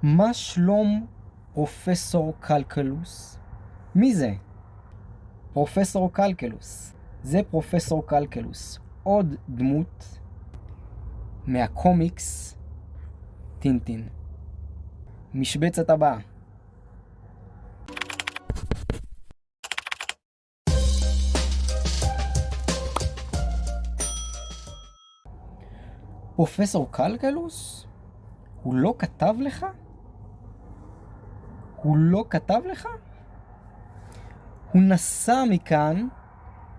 מה שלום פרופסור קלקלוס? מי זה? פרופסור קלקלוס. זה פרופסור קלקלוס. עוד דמות מהקומיקס טינטין. משבצת הבאה. פרופסור קלקלוס? הוא לא כתב לך? הוא לא כתב לך? הוא נסע מכאן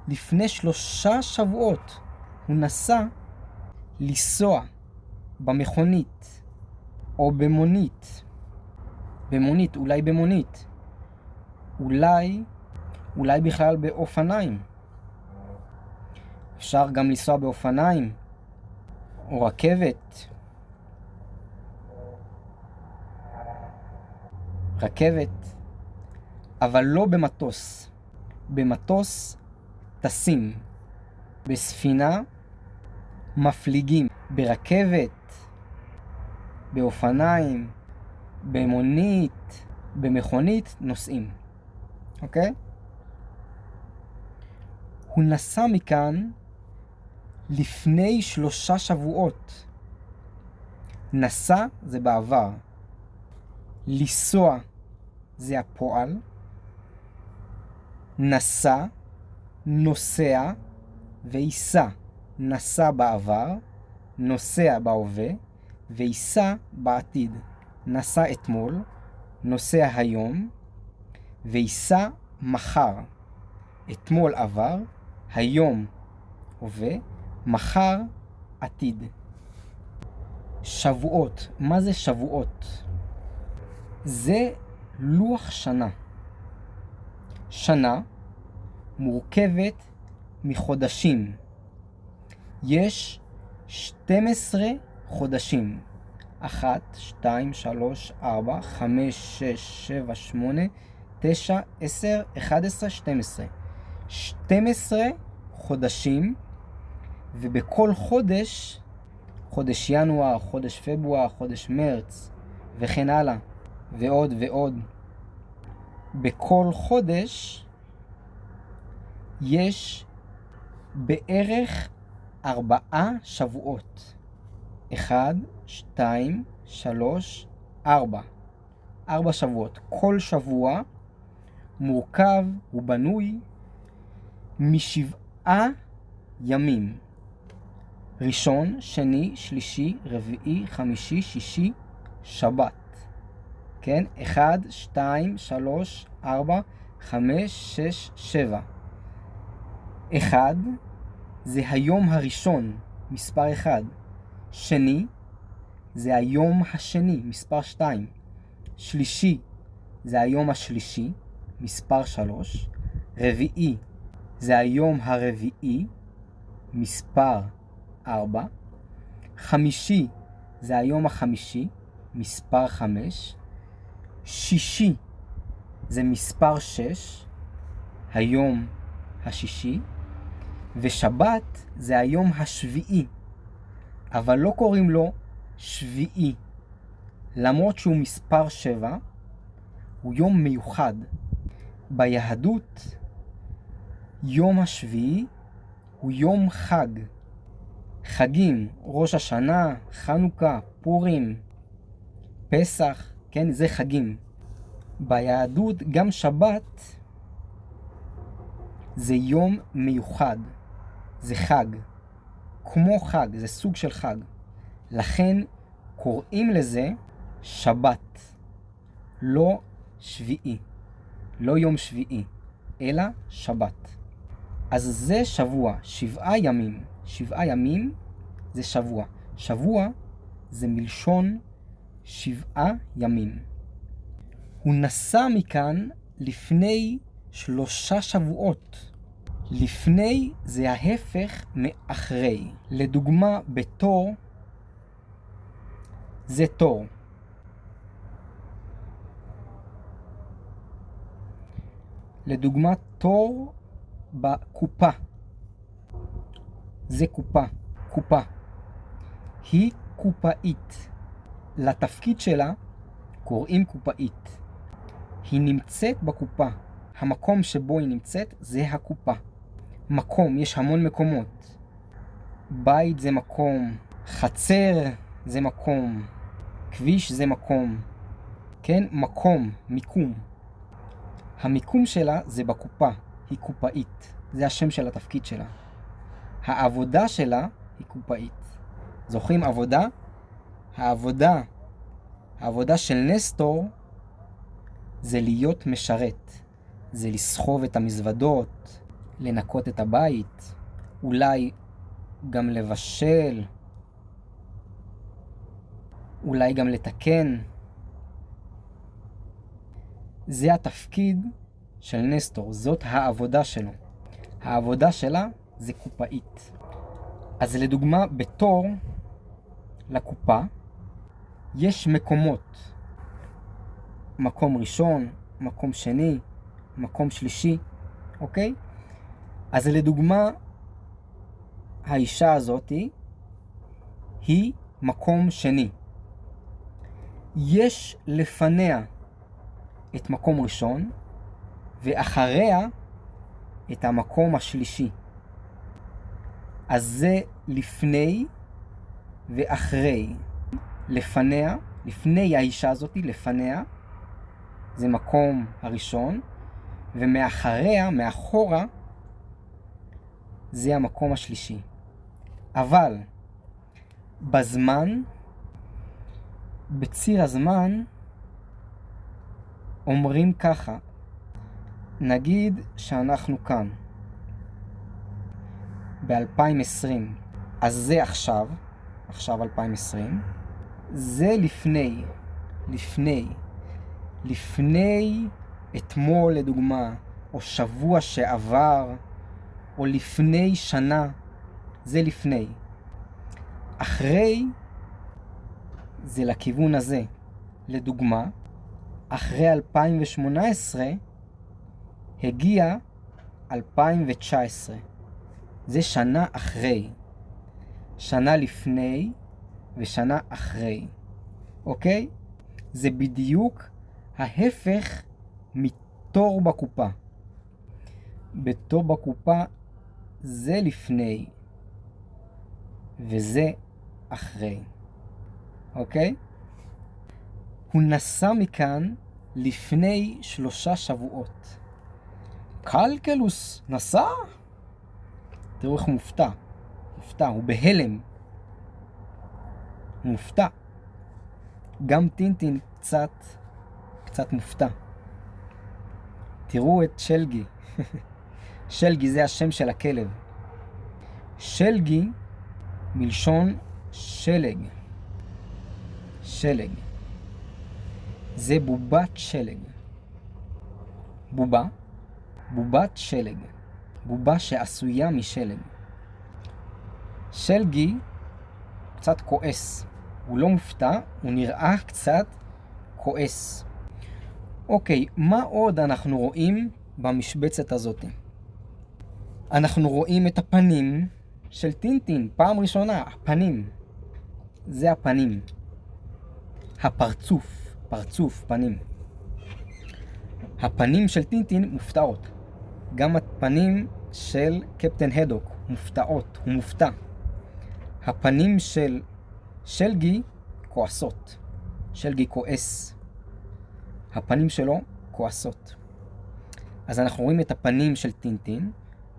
לפני 3 שבועות. הוא נסע לנסוע במכונית או במונית. במונית, אולי במונית. אולי בכלל באופניים. אפשר גם לנסוע באופניים או רכבת. אבל לא במטוס. במטוס טסים. בספינה מפליגים. ברכבת, באופניים, במונית, במכונית נוסעים. אוקיי? הוא נסע מכאן לפני 3 שבועות. נסע זה בעבר. לנסוע זה הפועל. נסע, נוסע וייסע. נסע בעבר, נוסע בהווה וייסע בעתיד. נסע אתמול, נוסע היום וייסע מחר. אתמול עבר, היום הווה, מחר עתיד. שבועות. מה זה שבועות? זה לוח שנה. שנה מורכבת מחודשים. יש 12 חודשים. 1, 2, 3, 4, 5, 6, 7, 8, 9, 10, 11, 12. 12 חודשים, ובכל חודש, חודש ינואר, חודש פברואר, חודש מרץ, וכן הלאה, ועוד ועוד. בכל חודש יש בערך 4 שבועות. 1, 2, 3, 4. 4 שבועות. כל שבוע מורכב ובנוי מ7 ימים. ראשון, שני, שלישי, רביעי, חמישי, שישי, שבת. כן? 1, 2, 3, 4, 5, 6, 7. 1 זה היום הראשון, מספר 1. שני זה היום השני, מספר 2. שלישי זה היום השלישי, מספר 3. רביעי זה היום הרביעי, מספר 4. חמישי זה היום החמישי, מספר 5. שישי זה מספר 6, היום השישי. ושבת זה היום השביעי, אבל לא קוראים לו שביעי. למרות שהוא מספר 7, הוא יום מיוחד. ביהדות, יום השביעי הוא יום חג. חגים, ראש השנה, חנוכה, פורים, פסח, כן, זה חגים. ביהדות גם שבת זה יום מיוחד. זה חג. כמו חג, זה סוג של חג. לכן קוראים לזה שבת. לא שביעי. לא יום שביעי, אלא שבת. אז זה שבוע, 7 ימים. 7 ימים זה שבוע. שבוע זה מלשון 7 ימים. הוא נסע מכאן לפני 3 שבועות. לפני זה ההפך מאחרי. לדוגמה, בתור זה תור. לדוגמה, תור בקופה. זה קופה. קופה. היא קופאית. לתפקיד שלה קוראים קופאית. היא נמצאת בקופה. המקום שבו היא נמצאת זה הקופה. מקום, יש המון מקומות. בית זה מקום, חצר זה מקום, כביש זה מקום. כן? מקום, מיקום. המיקום שלה זה בקופה, היא קופאית. זה השם של התפקיד שלה. העבודה שלה היא קופאית. זוכרים עבודה? העבודה של נסטור זה להיות משרת. זה לסחוב את המזוודות, לנקות את הבית, אולי גם לבשל, אולי גם לתקן. זה התפקיד של נסטור, זאת העבודה שלו. העבודה שלה זה קופאית. אז לדוגמה, בתור לקופה יש מקומות. מקום ראשון, מקום שני, מקום שלישי, אוקיי? אז לדוגמה, האישה הזאת היא מקום שני. יש לפניה את מקום ראשון, ואחריה את המקום השלישי. אז זה לפני ואחרי. לפניה, לפני האישה הזאת, לפניה, זה מקום הראשון, ומאחריה, מאחורה, זה המקום השלישי. אבל בזמן, בציר הזמן, אומרים ככה, נגיד שאנחנו כאן, ב-2020, אז זה עכשיו 2020, זה לפני אתמול לדוגמה, או שבוע שעבר, או לפני שנה, זה לפני. אחרי, זה לכיוון הזה. לדוגמה, אחרי 2018, הגיע 2019. זה שנה אחרי. שנה לפני ושנה אחרי. אוקיי? זה בדיוק ההפך מתור בקופה. בתור בקופה זה לפני וזה אחרי. אוקיי? הוא נסע מכאן לפני 3 שבועות. קלקלוס נסע? תראו איך הוא מופתע. הוא בהלם. הוא מופתע. גם טינטין קצת מופתע. תראו את שלגי. שלגי זה השם של הכלב. שלגי מלשון שלג. שלג. זה בובת שלג. בובת שלג. בובה שעשויה משלג. שלגי קצת כועס. הוא לא מופתע, הוא נראה קצת כועס. אוקיי, מה עוד אנחנו רואים במשבצת הזאת? אנחנו רואים את הפנים של טינטין, פעם ראשונה, הפנים. זה הפנים. פרצוף, פנים. הפנים של טינטין מופתעות. גם הפנים של קפטן הדוק מופתעות, הוא מופתע. הפנים של שלגי כועסות. שלגי כועס. הפנים שלו כועסות. אז אנחנו רואים את הפנים של טינטין.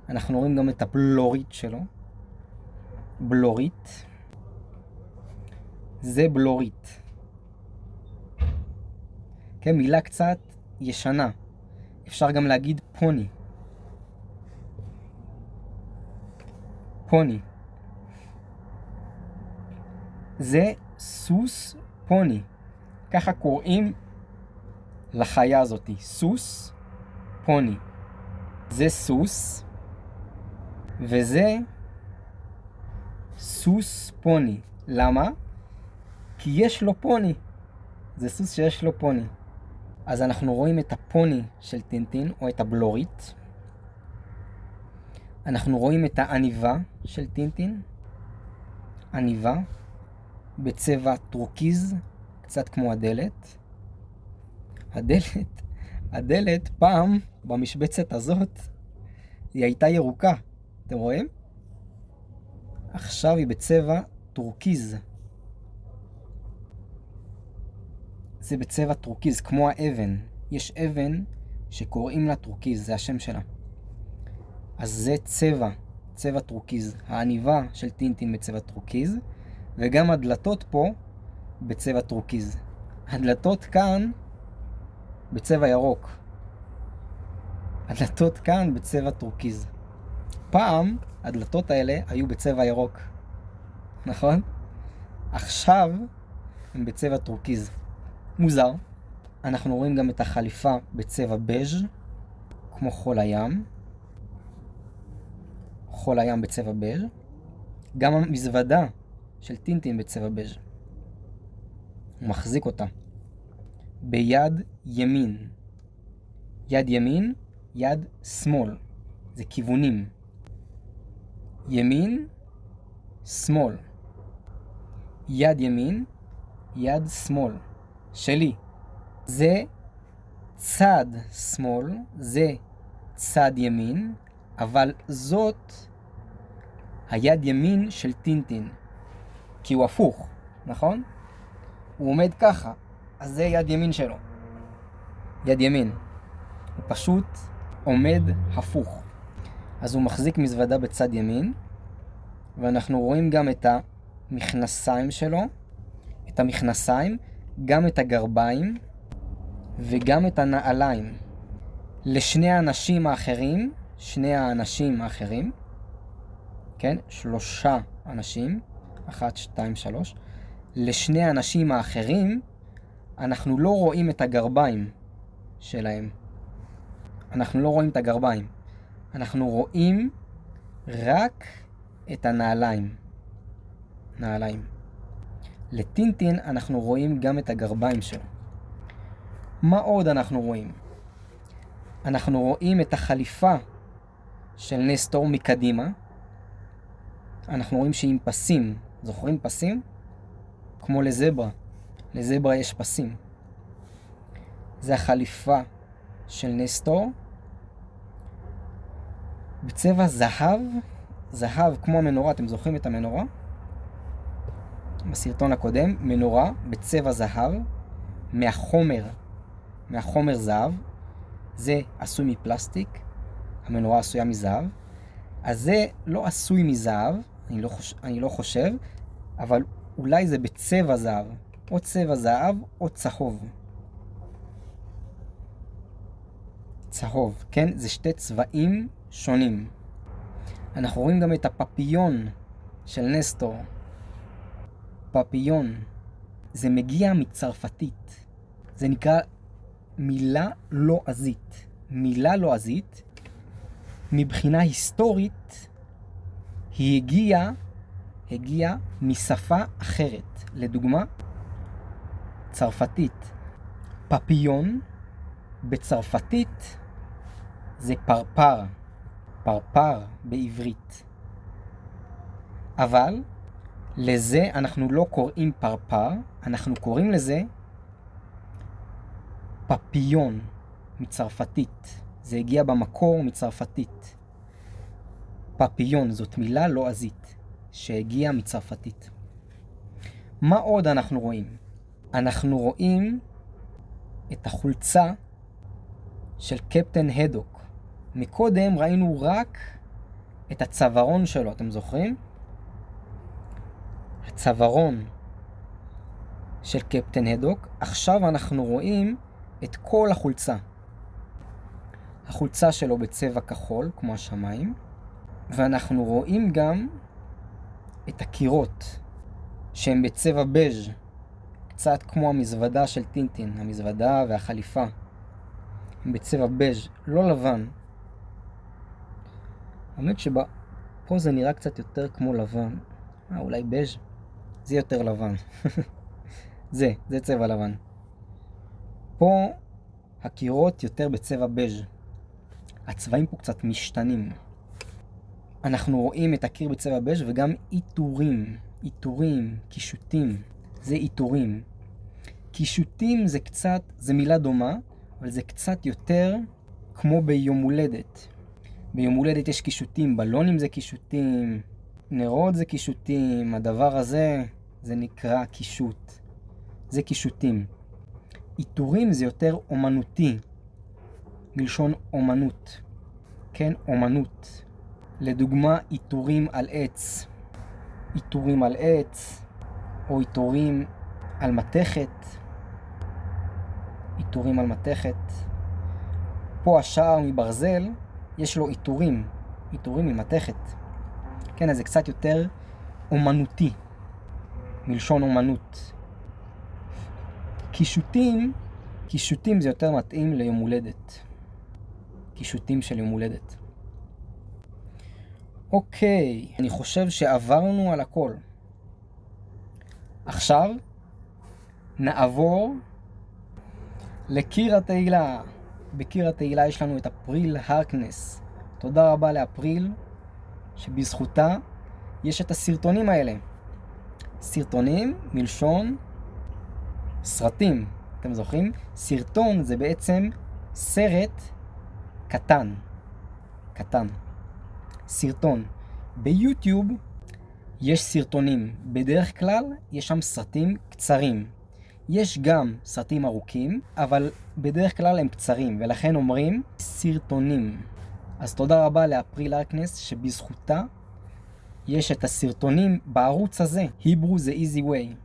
אנחנו רואים גם את הבלורית שלו. בלורית. זה בלורית. כן, מילה קצת ישנה. אפשר גם להגיד פוני. פוני. זה סוס פוני. ככה קוראים לחיה הזאת. סוס פוני. זה סוס וזה סוס פוני. למה? כי יש לו פוני. זה סוס שיש לו פוני. אז אנחנו רואים את הפוני של טינטין או את הבלורית. אנחנו רואים את העניבה של טינטין. עניבה בצבע טרוקיז, קצת כמו הדלת. הדלת פעם במשבצת הזאת היא הייתה ירוקה. אתם רואים? עכשיו היא בצבע טורקיז. זה בצבע טורקיז, כמו האבן. יש אבן שקוראים לה טורקיז, זה השם שלה. אז זה צבע טורקיז. העניבה של טינטין בצבע טורקיז, וגם הדלתות פה בצבע טורקיז. הדלתות כאן בצבע ירוק. הדלתות כאן בצבע טורקיז. פעם הדלתות האלה היו בצבע ירוק. נכון? עכשיו הם בצבע טורקיז. מוזר. אנחנו רואים גם את החליפה בצבע בז' כמו חול הים. חול הים בצבע בז'. גם המזוודה של טינטין בצבע בז'. הוא מחזיק אותה ביד ימין. יד ימין, יד שמאל. זה כיוונים. ימין, שמאל. יד ימין, יד שמאל. שלי. זה צד שמאל, זה צד ימין, אבל זאת היד ימין של טינטין. כי הוא הפוך, נכון? הוא עומד ככה, אז זה יד ימין שלו. יד ימין. הוא פשוט עומד הפוך. אז הוא מחזיק מזוודה בצד ימין, ואנחנו רואים גם את המכנסיים שלו, את המכנסיים, גם את הגרביים, וגם את הנעליים. לשני האנשים האחרים, כן? 3 אנשים, 1, 2, 3. לשני האנשים האחרים, אנחנו לא רואים את הגרביים שלהם. אנחנו לא רואים את הגרביים. אנחנו רואים רק את הנעליים. נעליים. לטינטין אנחנו רואים גם את הגרביים שלו. מה עוד אנחנו רואים? אנחנו רואים את החליפה של נסטור מקדימה. אנחנו רואים שהיא עם פסים. זוכרים פסים? כמו לזברה. לזברה יש פסים. זה החליפה של נסטור. בצבע זהב. זהב כמו המנורה. אתם זוכרים את המנורה? בסרטון הקודם. מנורה בצבע זהב. מהחומר זהב. זה עשוי מפלסטיק. המנורה עשויה מזהב. אז זה לא עשוי מזהב. אני לא חושב. אבל אולי זה בצבע זהב. או צבע זהב או צהוב. צהוב, כן? זה 2 צבעים שונים. אנחנו רואים גם את הפפיון של נסטור. פפיון. זה מגיע מצרפתית. זה נקרא מילה לועזית. מילה לועזית, מבחינה היסטורית, היא הגיעה משפה אחרת. לדוגמה, צרפתית. פפיון בצרפתית זה פרפר. פרפר בעברית. אבל לזה אנחנו לא קוראים פרפר, אנחנו קוראים לזה פפיון מצרפתית. זה הגיע במקור מצרפתית. פפיון זאת מילה לועזית שהגיעה מצרפתית. מה עוד אנחנו רואים? אנחנו רואים את החולצה של קפטן הדוק. מקודם ראינו רק את הצווארון שלו, אתם זוכרים? הצווארון של קפטן הדוק. עכשיו אנחנו רואים את כל החולצה. החולצה שלו בצבע כחול, כמו השמיים. ואנחנו רואים גם את הקירות, שהם בצבע בז', קצת כמו המזוודה של טינטין, המזוודה והחליפה. הם בצבע בז', לא לבן. האמת שפה זה נראה קצת יותר כמו לבן. אולי בז', זה יותר לבן. זה צבע לבן. פה הקירות יותר בצבע בז'. הצבעים פה קצת משתנים. אנחנו רואים את הקיר בצבע בז' וגם עיטורים, קישוטים. זה עיטורים. קישוטים זה מילה דומה, אבל זה קצת יותר כמו ביום הולדת. ביום הולדת יש קישוטים, בלונים זה קישוטים, נרות זה קישוטים, הדבר הזה זה נקרא קישוט. זה קישוטים. עיטורים זה יותר אומנותי, מלשון אומנות. כן, אומנות. לדוגמה, עיטורים על עץ. עיטורים על עץ, או עיטורים על מתכת. עיטורים על מתכת. פה השער מברזל, יש לו עיטורים. עיטורים ממתכת. כן, אז זה קצת יותר אומנותי. מלשון אומנות. קישוטים זה יותר מתאים ליום הולדת. קישוטים של יום הולדת. אוקיי, אני חושב שעברנו על הכל. עכשיו נעבור לקיר התהילה. בקיר התהילה יש לנו את אפריל הרקנס. תודה רבה לאפריל, שבזכותה יש את הסרטונים האלה. סרטונים מלשון סרטים. אתם זוכרים? סרטון זה בעצם סרט קטן. קטן. סרטון. ביוטיוב יש סרטונים. בדרך כלל יש שם סרטים קצרים. יש גם סרטים ארוכים, אבל בדרך כלל הם קצרים, ולכן אומרים סרטונים. אז תודה רבה לאפריל הרקנס שבזכותה יש את הסרטונים בערוץ הזה. Hebrew the easy way.